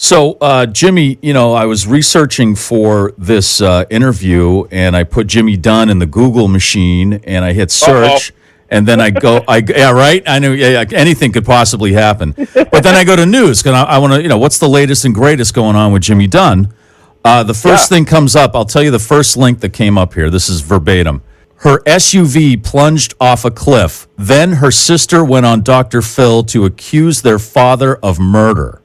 So, Jimmy, I was researching for this interview, and I put Jimmy Dunn in the Google machine, and I hit search, and then yeah, right? I knew, yeah, anything could possibly happen. But then I go to news, because I want to, what's the latest and greatest going on with Jimmy Dunn? The first thing comes up, I'll tell you the first link that came up here. This is verbatim. Her SUV plunged off a cliff. Then her sister went on Dr. Phil to accuse their father of murder.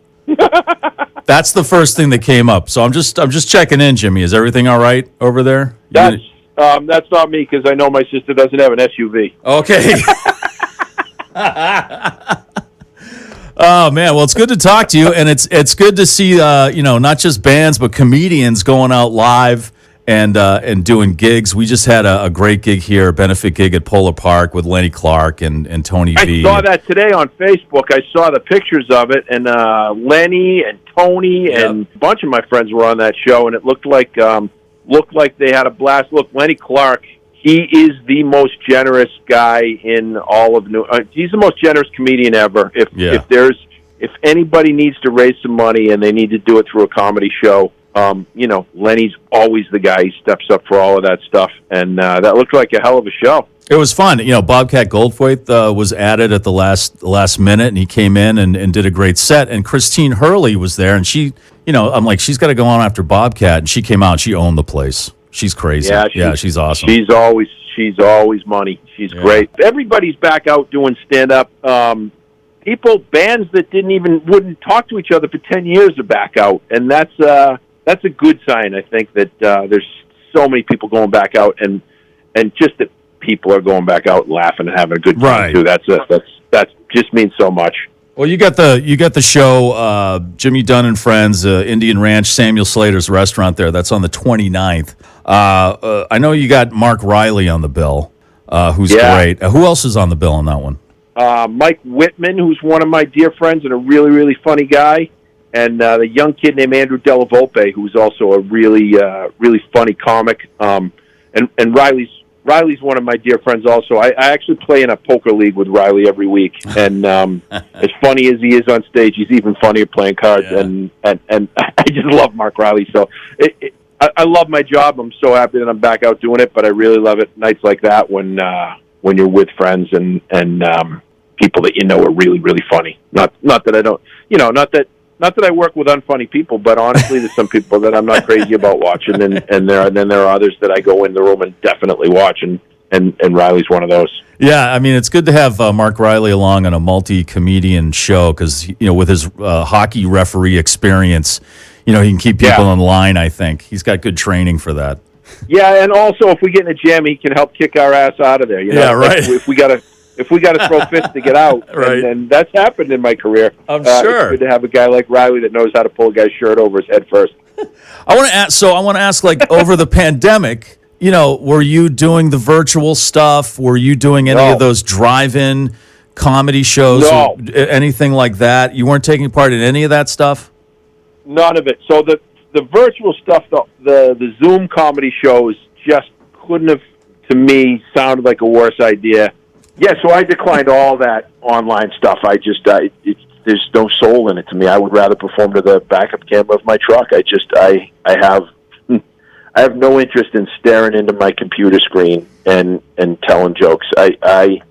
That's the first thing that came up. So I'm just checking in, Jimmy. Is everything all right over there? That's not me, because I know my sister doesn't have an SUV. Okay. Oh man, well, it's good to talk to you, and it's good to see not just bands but comedians going out live and doing gigs. We just had a great gig here, a benefit gig at Polar Park with Lenny Clark and Tony V. I saw that today on Facebook. I saw the pictures of it, and Lenny and Tony and a bunch of my friends were on that show, and it looked like they had a blast. Look, Lenny Clark, he is the most generous guy in all of New. He's the most generous comedian ever. If anybody needs to raise some money and they need to do it through a comedy show, Lenny's always the guy. He steps up for all of that stuff, and that looked like a hell of a show. It was fun. Bobcat Goldthwait was added at the last minute, and he came in and did a great set. And Christine Hurley was there, and she, I'm like, she's got to go on after Bobcat, and she came out and she owned the place. She's crazy. Yeah, she's awesome. She's always money. She's great. Everybody's back out doing stand-up. Bands that wouldn't talk to each other for 10 years are back out, and that's a good sign. I think that there's so many people going back out, and just that people are going back out and laughing and having a good time too. That just means so much. Well, you got the show, Jimmy Dunn and Friends, Indian Ranch, Samuel Slater's restaurant there. That's on the 29th. I know you got Mark Riley on the bill, who's great. Who else is on the bill on that one? Mike Whiteman, who's one of my dear friends and a really, really funny guy. And the young kid named Andrew Della Volpe, who's also a really, really funny comic. And Riley's one of my dear friends also. I actually play in a poker league with Riley every week. And as funny as he is on stage, he's even funnier playing cards. Yeah. And I just love Mark Riley. So I love my job. I'm so happy that I'm back out doing it. But I really love it nights like that when you're with friends and people that are really, really funny. Not that I don't, not that I work with unfunny people, but honestly, there's some people that I'm not crazy about watching, and there are others that I go in the room and definitely watch, and Riley's one of those. Yeah, I mean, it's good to have Mark Riley along on a multi-comedian show because, with his hockey referee experience, he can keep people in line, I think. He's got good training for that. Yeah, and also, if we get in a jam, he can help kick our ass out of there. Yeah, right. If we got to throw fists to get out, right. and that's happened in my career. I'm sure. It's good to have a guy like Riley that knows how to pull a guy's shirt over his head first. I want to ask, like, over the pandemic, were you doing the virtual stuff? Were you doing any of those drive-in comedy shows? No. Or anything like that? You weren't taking part in any of that stuff? None of it. So the virtual stuff, the Zoom comedy shows just couldn't have, to me, sounded like a worse idea. Yeah, so I declined all that online stuff. There's no soul in it to me. I would rather perform to the backup camera of my truck. I have no interest in staring into my computer screen and telling jokes. I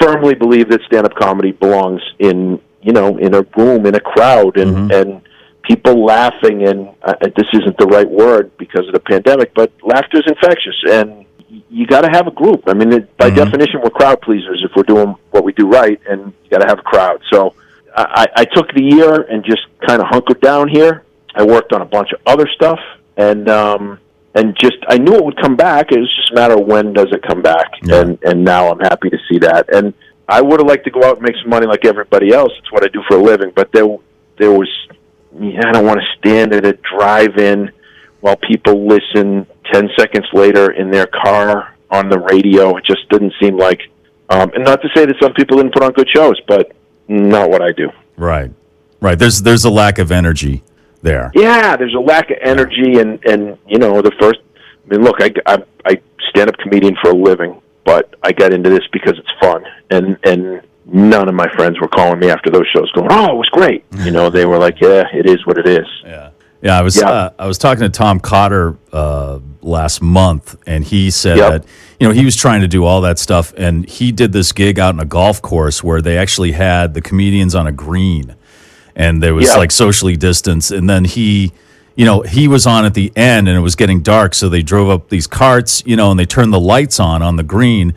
firmly believe that stand-up comedy belongs in a room, in a crowd, and people laughing. And this isn't the right word because of the pandemic, but laughter is infectious, and you got to have a group. I mean, by definition, we're crowd pleasers if we're doing what we do right, and you got to have a crowd. So I took the year and just kind of hunkered down here. I worked on a bunch of other stuff, and I knew it would come back. It was just a matter of when does it come back, and now I'm happy to see that. And I would have liked to go out and make some money like everybody else. It's what I do for a living, but there was, I don't want to stand at a drive-in while people listen 10 seconds later in their car on the radio. It just didn't seem like, and not to say that some people didn't put on good shows, but not what I do. Right. There's a lack of energy there. Yeah, there's a lack of energy, and look, I stand-up comedian for a living, but I got into this because it's fun, and none of my friends were calling me after those shows going, "Oh, it was great." They were like, "Yeah, it is what it is." Yeah. I was talking to Tom Cotter last month, and he said that he was trying to do all that stuff, and he did this gig out in a golf course where they actually had the comedians on a green, and there was like socially distanced, and then he was on at the end, and it was getting dark, so they drove up these carts, and they turned the lights on the green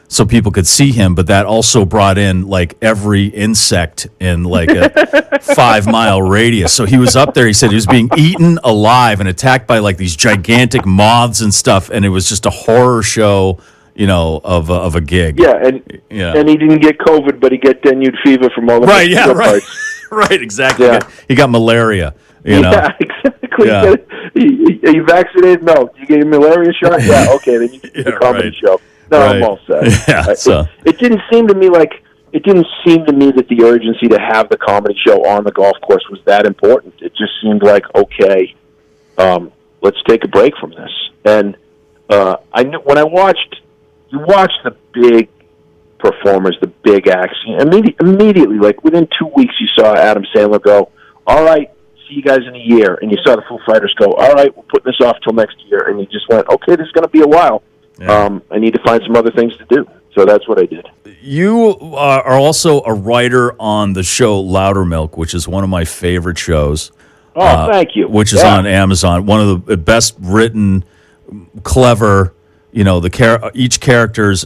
so people could see him, but that also brought in like every insect in like a 5-mile radius. So he was up there, he said he was being eaten alive and attacked by like these gigantic moths and stuff, and it was just a horror show, of a gig. And he didn't get COVID, but he got dengue fever from all the parts. Right, exactly. Yeah. He got malaria. Yeah, exactly. Yeah. Are you vaccinated? No. Did you get a malaria shot? Yeah, okay, then you can do the comedy show. No, I'm all set. Yeah, it didn't seem to me that the urgency to have the comedy show on the golf course was that important. It just seemed like, okay, let's take a break from this. And I knew when you watch the big performers, the big acts, immediately, like within 2 weeks, you saw Adam Sandler go, "All right, see you guys in a year," and you saw the Foo Fighters go, "All right, we're putting this off till next year," and you just went, "Okay, this is going to be a while. I need to find some other things to do." So that's what I did. You are also a writer on the show Loudermilk, which is one of my favorite shows. Oh, thank you. Which is on Amazon. One of the best written, clever. Each character is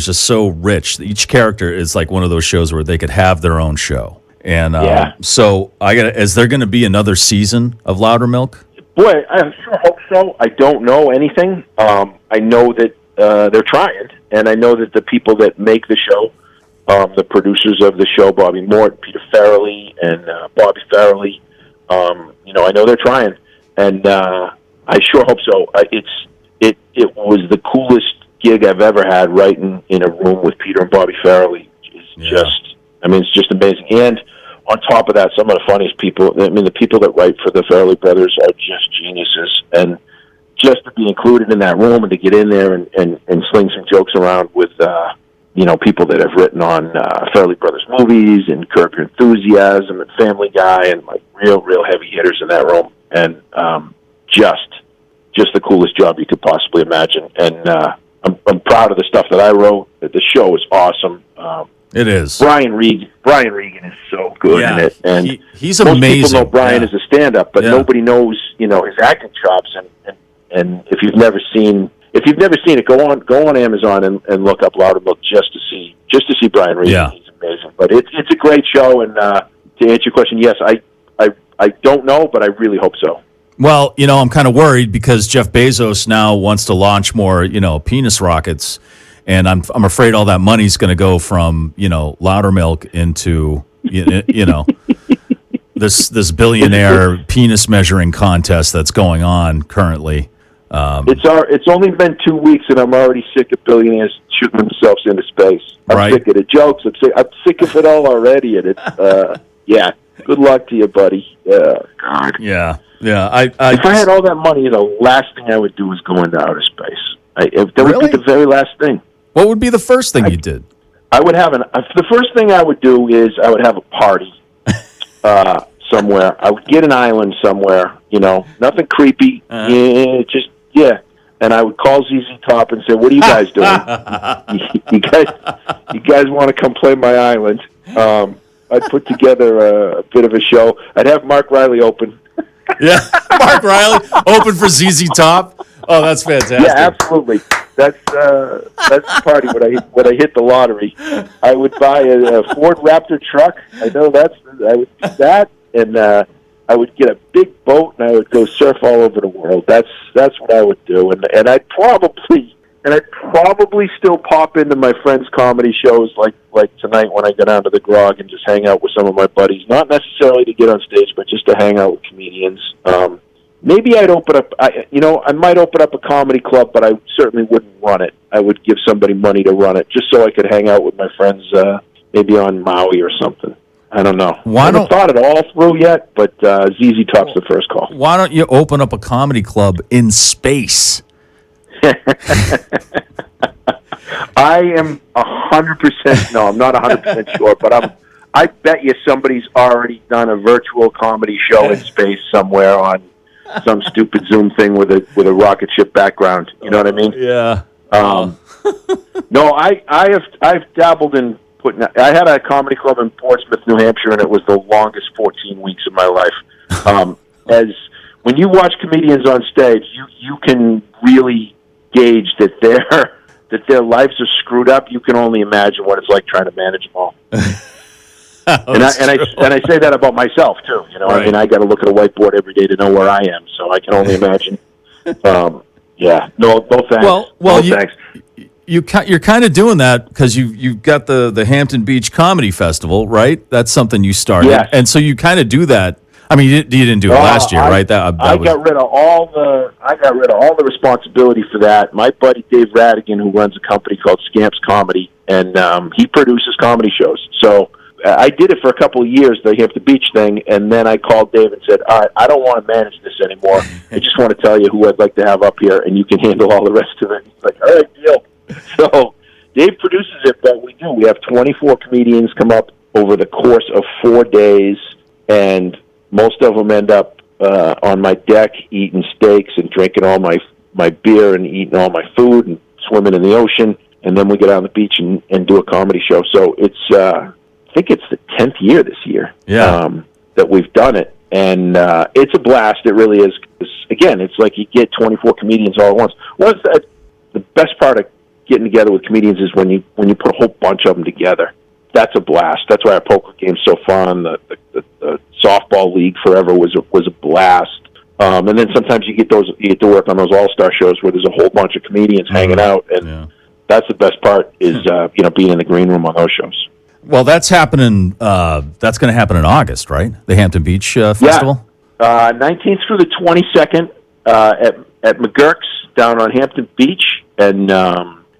just so rich. Each character is like one of those shows where they could have their own show. And so is there going to be another season of Loudermilk? Boy, I sure hope so. I don't know anything. I know that they're trying, and I know that the people that make the show, the producers of the show, Bobby Mort, Peter Farrelly, and Bobby Farrelly, I know they're trying, and I sure hope so. It was the coolest gig I've ever had, right in a room with Peter and Bobby Farrelly. It's just amazing. And on top of that, some of the funniest people, the people that write for the Farrelly brothers are just geniuses. And just to be included in that room and to get in there and sling some jokes around with, people that have written on Farrelly brothers movies and Curb Your Enthusiasm and Family Guy and like real heavy hitters in that room. And just the coolest job you could possibly imagine. And I'm proud of the stuff that I wrote. The show is awesome. It is. Brian Regan is so good in it, and he's amazing. Most people know Brian as a stand-up, but nobody knows his acting chops. And if you've never seen it, go on Amazon and look up Loudermilk just to see Brian Regan. Yeah. He's amazing. But it's a great show. And to answer your question, yes, I don't know, but I really hope so. Well, I'm kind of worried because Jeff Bezos now wants to launch more, penis rockets. And I'm afraid all that money's going to go from, Loudermilk into, this billionaire penis measuring contest that's going on currently. It's only been 2 weeks, and I'm already sick of billionaires shooting themselves into space. I'm sick of the jokes. I'm sick of it all already, and it's good luck to you, buddy. God. Yeah. If I had all that money, the last thing I would do is go into outer space. That would be the very last thing. What would be the first thing you did? I would have the first thing I would do is I would have a party somewhere. I would get an island somewhere, nothing creepy. And I would call ZZ Top and say, "What are you guys doing? you guys want to come play my island?" I'd put together a bit of a show. I'd have Mark Riley open. Yeah, Mark Riley open for ZZ Top. Oh, that's fantastic. Yeah, absolutely. That's the party when I hit the lottery. I would buy a Ford Raptor truck. I know I would do that, and I would get a big boat and I would go surf all over the world. That's what I would do, and I'd probably still pop into my friends' comedy shows like tonight when I go down to the Grog and just hang out with some of my buddies. Not necessarily to get on stage, but just to hang out with comedians. Maybe I'd open up. I might open up a comedy club, but I certainly wouldn't run it. I would give somebody money to run it, just so I could hang out with my friends, maybe on Maui or something. I don't know. I haven't thought it all through yet, but ZZ Top's the first call. Why don't you open up a comedy club in space? I am 100%. No, I'm not 100% sure, but I bet you somebody's already done a virtual comedy show in space somewhere on some stupid Zoom thing with a rocket ship background. You know what I mean? Yeah. No, I've dabbled in putting. I had a comedy club in Portsmouth, New Hampshire, and it was the longest 14 weeks of my life. As when you watch comedians on stage, you can really gauge that their lives are screwed up. You can only imagine what it's like trying to manage them all. And I say that about myself too. You know, right. I mean, I got to look at a whiteboard every day to know where I am, so I can only imagine. Yeah, no thanks. Well, no thanks. You're kind of doing that because you've got the Hampton Beach Comedy Festival, right? That's something you started, yes. And so you kind of do that. I mean, you didn't do it last year, right? I got rid of all the responsibility for that. My buddy Dave Radigan, who runs a company called Scamps Comedy, and he produces comedy shows. So I did it for a couple of years, the Hampton Beach thing, and then I called Dave and said, all right, I don't want to manage this anymore. I just want to tell you who I'd like to have up here, and you can handle all the rest of it. He's like, all right, deal. So Dave produces it, but we do. We have 24 comedians come up over the course of 4 days, and most of them end up on my deck eating steaks and drinking all my beer and eating all my food and swimming in the ocean, and then we get out on the beach and do a comedy show. So it's I think it's the 10th year this year that we've done it, and it's a blast. It really is. Again, it's like you get 24 comedians all at once. The best part of getting together with comedians is when you put a whole bunch of them together. That's a blast. That's why our poker game's so fun. The softball league forever was a blast. And then sometimes you get to work on those all-star shows where there's a whole bunch of comedians hanging out, and that's the best part is being in the green room on those shows. Well, that's happening. That's going to happen in August, right? The Hampton Beach Festival. 19th through the 22nd at McCarthys down on Hampton Beach, and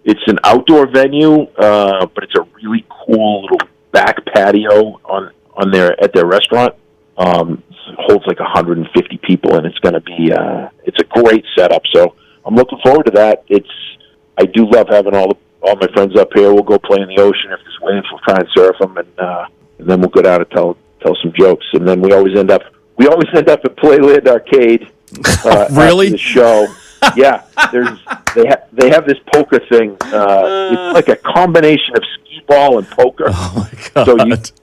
it's an outdoor venue, but it's a really cool little back patio at their restaurant. It holds like 150 people, and it's going to be it's a great setup. So I'm looking forward to that. I do love having all my friends up here. We'll go play in the ocean if there's waves. We'll try and surf them, and then we'll go down and tell some jokes. And then we always end up at Playland Arcade. Really? After the show. Yeah, they have this poker thing. It's like a combination of skee ball and poker. Oh my God. So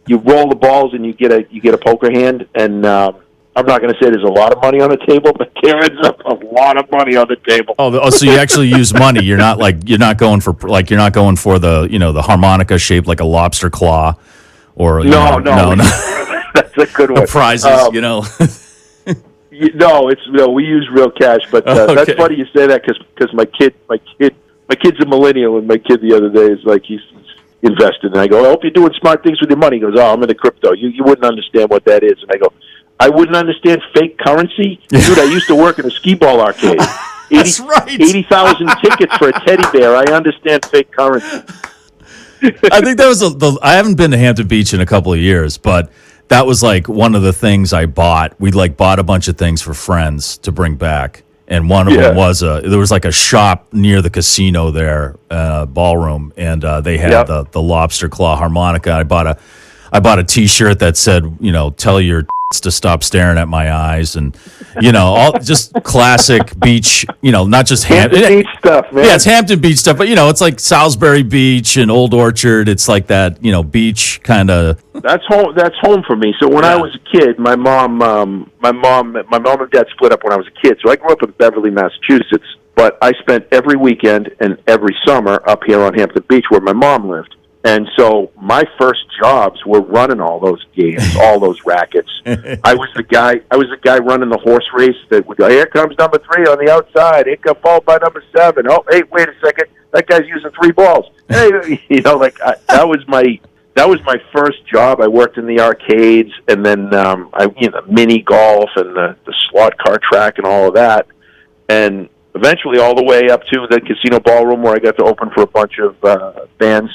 you roll the balls and you get a poker hand. And I'm not going to say there's a lot of money on the table, but there ends up a lot of money on the table. Oh, so you actually use money. You're not going for the the harmonica shaped like a lobster claw, or no. That's a good one. The prizes, No, we use real cash, but okay. That's funny you say that because my kid's a millennial, and my kid the other day is like he's invested, and I go, I hope you're doing smart things with your money. He goes, I'm into crypto. You wouldn't understand what that is, and I go, I wouldn't understand fake currency, dude. I used to work in a skee ball arcade. That's right. 80,000 tickets for a teddy bear. I understand fake currency. I think that was I haven't been to Hampton Beach in a couple of years, but that was like one of the things I bought. We bought a bunch of things for friends to bring back, and one of them was there was like a shop near the casino there, ballroom, and they had the lobster claw harmonica. I bought a T-shirt that said, tell your to stop staring at my eyes, and all just classic beach, not just Hampton Beach stuff, man. Yeah, it's Hampton Beach stuff, but it's like Salisbury Beach and Old Orchard. It's like that, beach kind of. That's home for me. So when I was a kid, my mom and dad split up when I was a kid. So I grew up in Beverly, Massachusetts, but I spent every weekend and every summer up here on Hampton Beach where my mom lived. And so my first jobs were running all those games, all those rackets. I was the guy running the horse race that would go, here comes number 3 on the outside. It got followed by number 7. Oh, hey, wait a second. That guy's using 3 balls. Hey, that was my first job. I worked in the arcades, and then mini golf and the slot car track and all of that. And eventually all the way up to the casino ballroom where I got to open for a bunch of bands.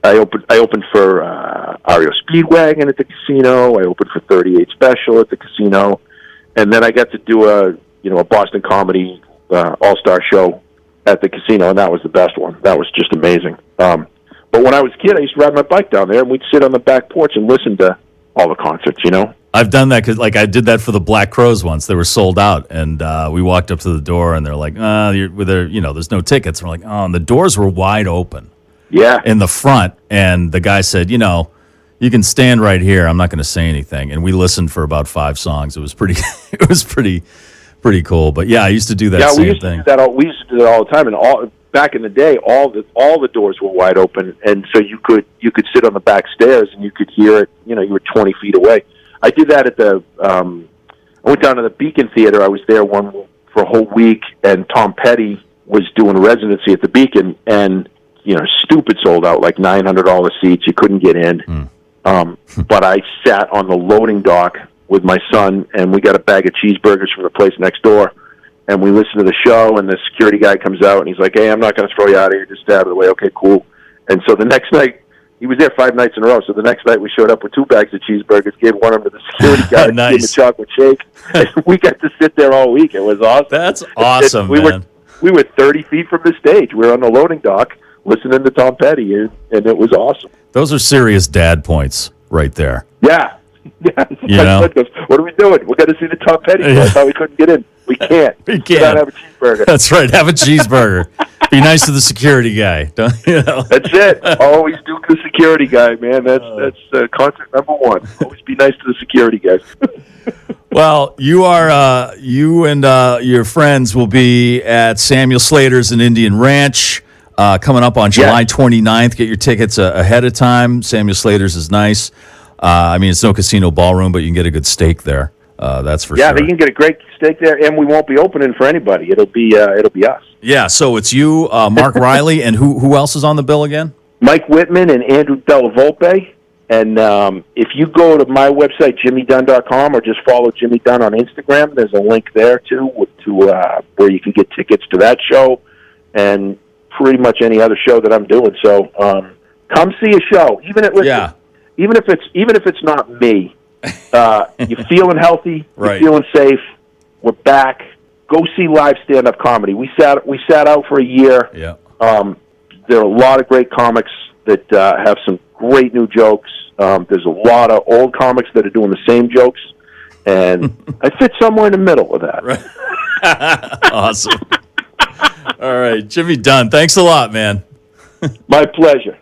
I opened for REO Speedwagon at the casino. I opened for 38 Special at the casino, and then I got to do a Boston comedy all-star show at the casino, and that was the best one. That was just amazing. But when I was a kid, I used to ride my bike down there, and we'd sit on the back porch and listen to all the concerts, I've done that because, I did that for the Black Crowes once. They were sold out, and we walked up to the door, and they're like, there's no tickets. And we're like, oh, and the doors were wide open. Yeah. In the front, and the guy said, you can stand right here. I'm not going to say anything. And we listened for about 5 songs. It was pretty, pretty cool. But yeah, I used to do that same thing. We used to do that all the time, and back in the day, all the doors were wide open, and so you could sit on the back stairs and you could hear it. You were 20 feet away. I did that at I went down to the Beacon Theater. I was there for a whole week, and Tom Petty was doing residency at the Beacon, and stupid sold out, like $900 seats. You couldn't get in. But I sat on the loading dock with my son, and we got a bag of cheeseburgers from the place next door, and we listened to the show, and the security guy comes out, and he's like, hey, I'm not going to throw you out of here. Just stay out of the way. Okay, cool. And so the next night, he was there 5 nights in a row, so the next night we showed up with 2 bags of cheeseburgers, gave one of them to the security guy, nice. gave him a chocolate shake, and we got to sit there all week. It was awesome. That's awesome, man. We were 30 feet from the stage. We were on the loading dock listening to Tom Petty, and it was awesome. Those are serious dad points right there. Yeah. My son goes, what are we doing? We're going to see the Tom Petty show. I thought we couldn't get in. We can't. We can't. Without have a cheeseburger. That's right. Have a cheeseburger. Be nice to the security guy. Don't you know? That's it. Always do the security guy, man. That's concept number 1. Always be nice to the security guys. Well, you and your friends will be at Samuel Slater's in Indian Ranch coming up on July 29th. Get your tickets ahead of time. Samuel Slater's is nice. It's no casino ballroom, but you can get a good steak there. That's for sure. Yeah, you can get a great steak there, and we won't be opening for anybody. It'll be us. Yeah, so it's you, Mark Riley, and who else is on the bill again? Mike Whiteman and Andrew Della Volpe. And if you go to my website, jimmydunn.com, or just follow Jimmy Dunn on Instagram, there's a link there, too, to where you can get tickets to that show and pretty much any other show that I'm doing. So come see a show, even if it's not me. You're feeling healthy, you're feeling safe. We're back. Go see live stand-up comedy. We sat out for a year. Yeah. There are a lot of great comics that have some great new jokes. There's a lot of old comics that are doing the same jokes, and I fit somewhere in the middle of that. Right. Awesome. All right, Jimmy Dunn, thanks a lot, man. My pleasure.